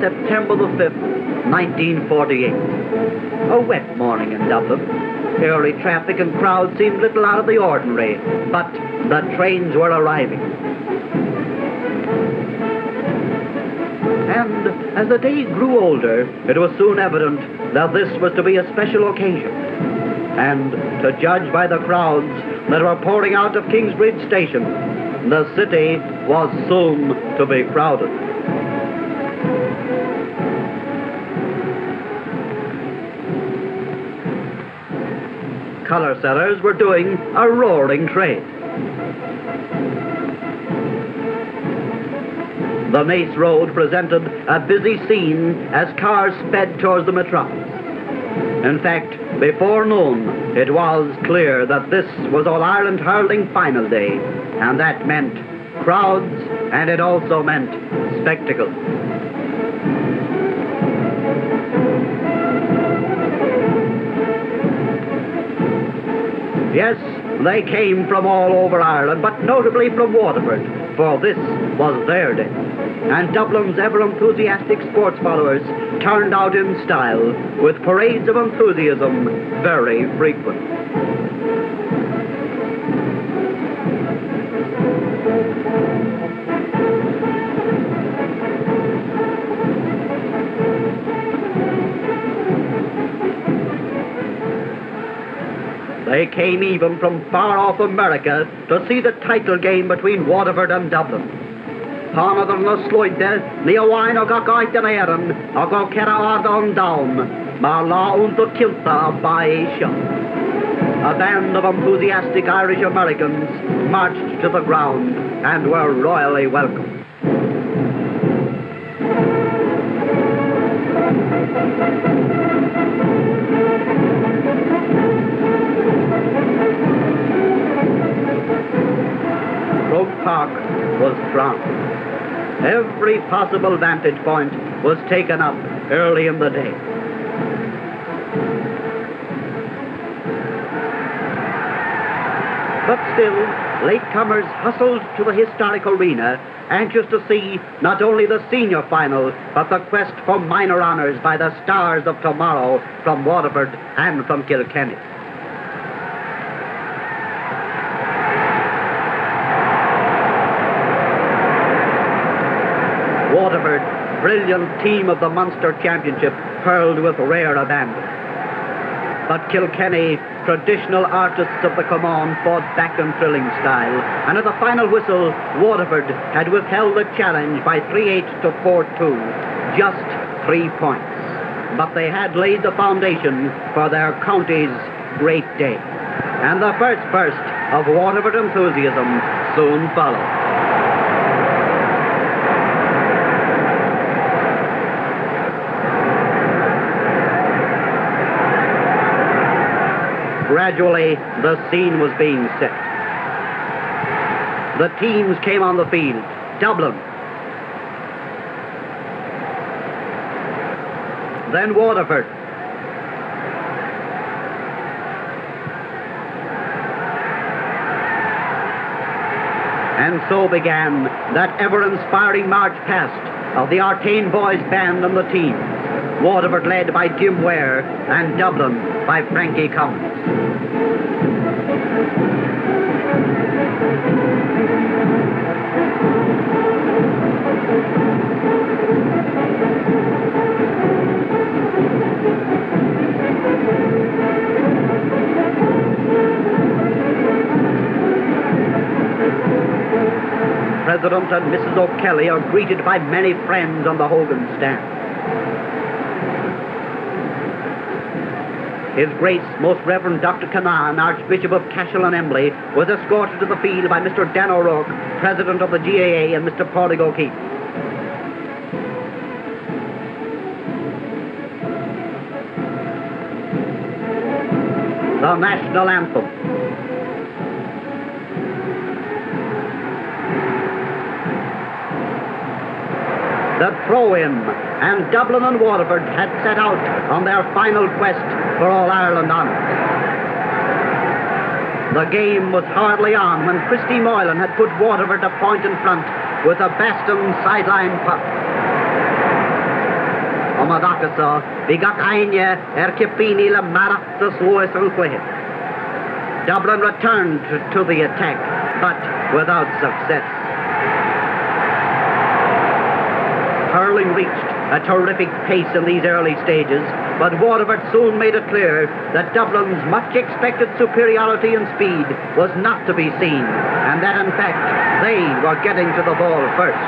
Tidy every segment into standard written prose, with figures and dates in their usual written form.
September the 5th, 1948. A wet morning in Dublin. Early traffic and crowds seemed little out of the ordinary, but the trains were arriving. And as the day grew older, it was soon evident that this was to be a special occasion. And to judge by the crowds that were pouring out of Kingsbridge Station, the city was soon to be crowded. Colour sellers were doing a roaring trade. The Nace Road presented a busy scene as cars sped towards the metropolis. In fact, before noon, it was clear that this was All-Ireland Hurling final day, and that meant crowds, and it also meant spectacle. Yes, they came from all over Ireland, but notably from Waterford, for this was their day. And Dublin's ever-enthusiastic sports followers turned out in style, with parades of enthusiasm very frequent. They came even from far-off America to see the title game between Waterford and Dublin. Hanadar na sloide, ni a wine o gagoid yn erin, o go cera ard on down, ma la unto kilta a baisha. A band of enthusiastic Irish Americans marched to the ground and were royally welcomed. Croke Park was thronged. Every possible vantage point was taken up early in the day. But still, latecomers hustled to the historic arena, anxious to see not only the senior final, but the quest for minor honours by the stars of tomorrow from Waterford and from Kilkenny. Waterford, brilliant team of the Munster Championship, hurled with rare abandon. But Kilkenny, traditional artists of the Common, fought back in thrilling style, and at the final whistle, Waterford had withheld the challenge by 3-8 to 4-2, just 3 points. But they had laid the foundation for their county's great day. And the first burst of Waterford enthusiasm soon followed. Gradually, the scene was being set. The teams came on the field. Dublin. Then Waterford. And so began that ever-inspiring march past of the Artane Boys Band and the team. Waterford led by Jim Ware and Dublin by Frankie Cummins. President and Mrs. O'Kelly are greeted by many friends on the Hogan stand. His Grace, Most Reverend Dr. Canaan, Archbishop of Cashel and Embley, was escorted to the field by Mr. Dan O'Rourke, President of the GAA, and Mr. Padraig O'Keefe. The National Anthem. The throw-in, and Dublin and Waterford had set out on their final quest for All-Ireland honours. The game was hardly on when Christy Moylan had put Waterford a point in front with a Baston sideline puck. Omadakasa, Bigak Aine, Erkipini, La Maractus, Lois and Dublin returned to the attack, but without success. Hurling reached a terrific pace in these early stages, but Waterford soon made it clear that Dublin's much expected superiority in speed was not to be seen, and that in fact they were getting to the ball first.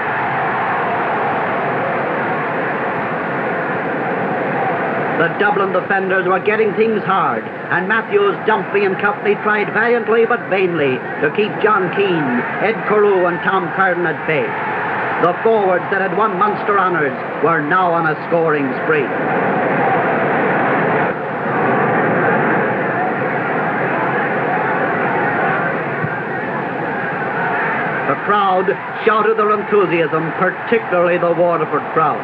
The Dublin defenders were getting things hard, and Matthews, Dumphy and company tried valiantly but vainly to keep John Keane, Ed Carew and Tom Curran at bay. The forwards that had won Munster honours were now on a scoring spree. The crowd shouted their enthusiasm, particularly the Waterford crowd.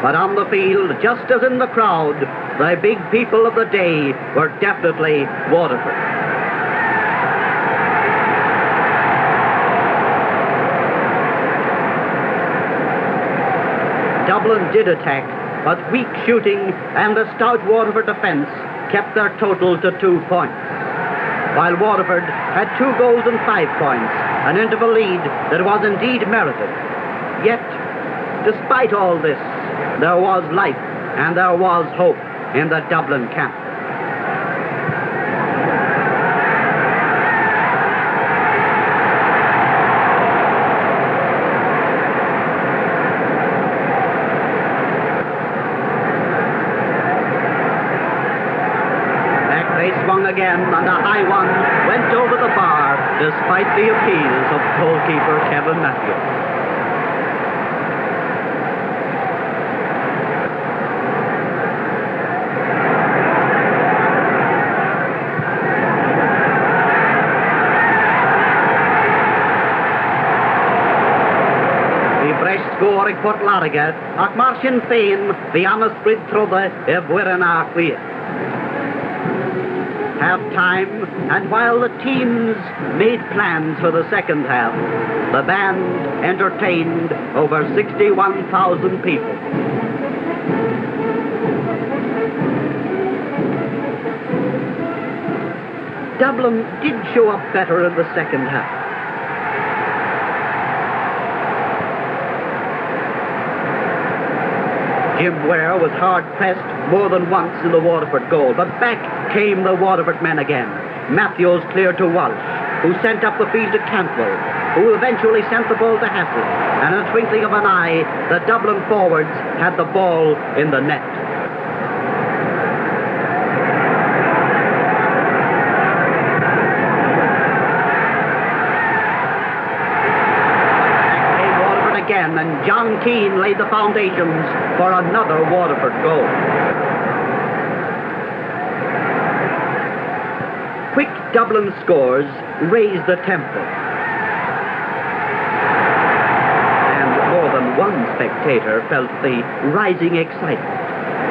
But on the field, just as in the crowd, the big people of the day were definitely Waterford. Dublin did attack, but weak shooting and a stout Waterford defence kept their total to 2 points. While Waterford had 2 goals and 5 points, an interval lead that was indeed merited. Yet, despite all this, there was life and there was hope in the Dublin camp. Back they swung again, and a high one went over the bar despite the appeals of goalkeeper Kevin Matthews. Scoring Port Larriga, ac mar Sinn Féin, the Anasbrid Trudde, Buirana Quia. Half time, and while the teams made plans for the second half, the band entertained over 61,000 people. Dublin did show up better in the second half. Jim Ware was hard-pressed more than once in the Waterford goal, but back came the Waterford men again. Matthews cleared to Walsh, who sent up the field to Cantwell, who eventually sent the ball to Hassett, and in a twinkling of an eye, the Dublin forwards had the ball in the net. And John Keane laid the foundations for another Waterford goal. Quick Dublin scores raised the tempo. And more than one spectator felt the rising excitement.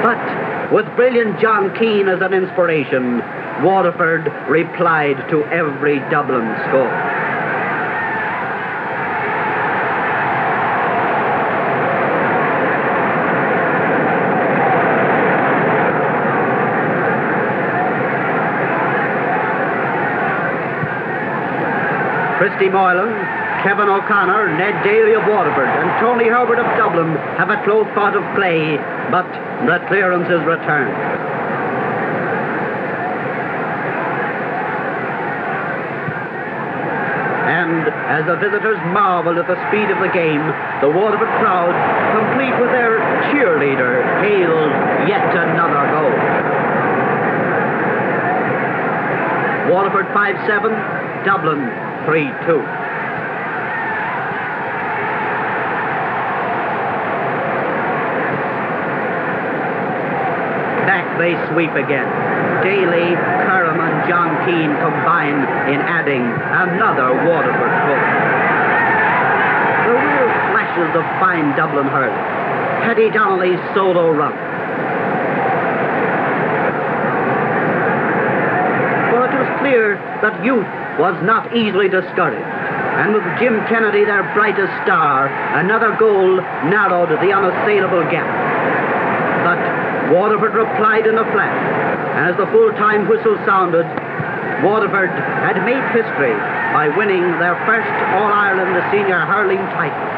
But with brilliant John Keane as an inspiration, Waterford replied to every Dublin score. Christy Moylan, Kevin O'Connor, Ned Daly of Waterford and Tony Herbert of Dublin have a close part of play, but the clearance is returned. And as the visitors marveled at the speed of the game, the Waterford crowd, complete with their cheerleader, hailed yet another goal. Waterford 5-7, Dublin 3-2. Back they sweep again. Daly, Curran and John Keane combine in adding another Waterford goal. The real flashes of fine Dublin hurling. Paddy Donnelly's solo run. For it was clear that youth was not easily discouraged. And with Jim Kennedy, their brightest star, another goal narrowed the unassailable gap. But Waterford replied in a flash. As the full-time whistle sounded, Waterford had made history by winning their first All-Ireland Senior Hurling title.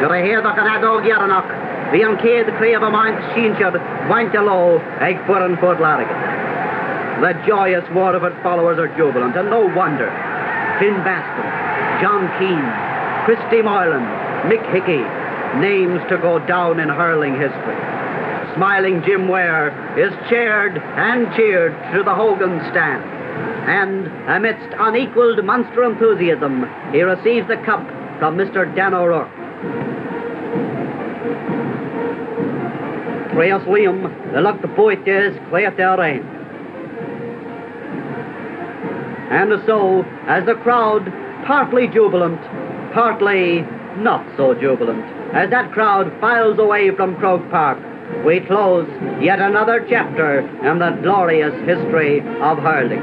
You're here the Canado Geranach, the Uncade Crave of Mount Sheenshire, Wantalo, Egg Furren Ford Larrigan. The joyous Waterford followers are jubilant, and no wonder. Finn Baston, John Keane, Christy Moylan, Mick Hickey, names to go down in hurling history. Smiling Jim Ware is cheered and cheered through the Hogan stand. And amidst unequalled Munster enthusiasm, he receives the cup from Mr. Dan O'Rourke. Creas Liam, the luck the poetes, Cleat Rain. And so, as the crowd, partly jubilant, partly not so jubilant, as that crowd files away from Croke Park, we close yet another chapter in the glorious history of hurling.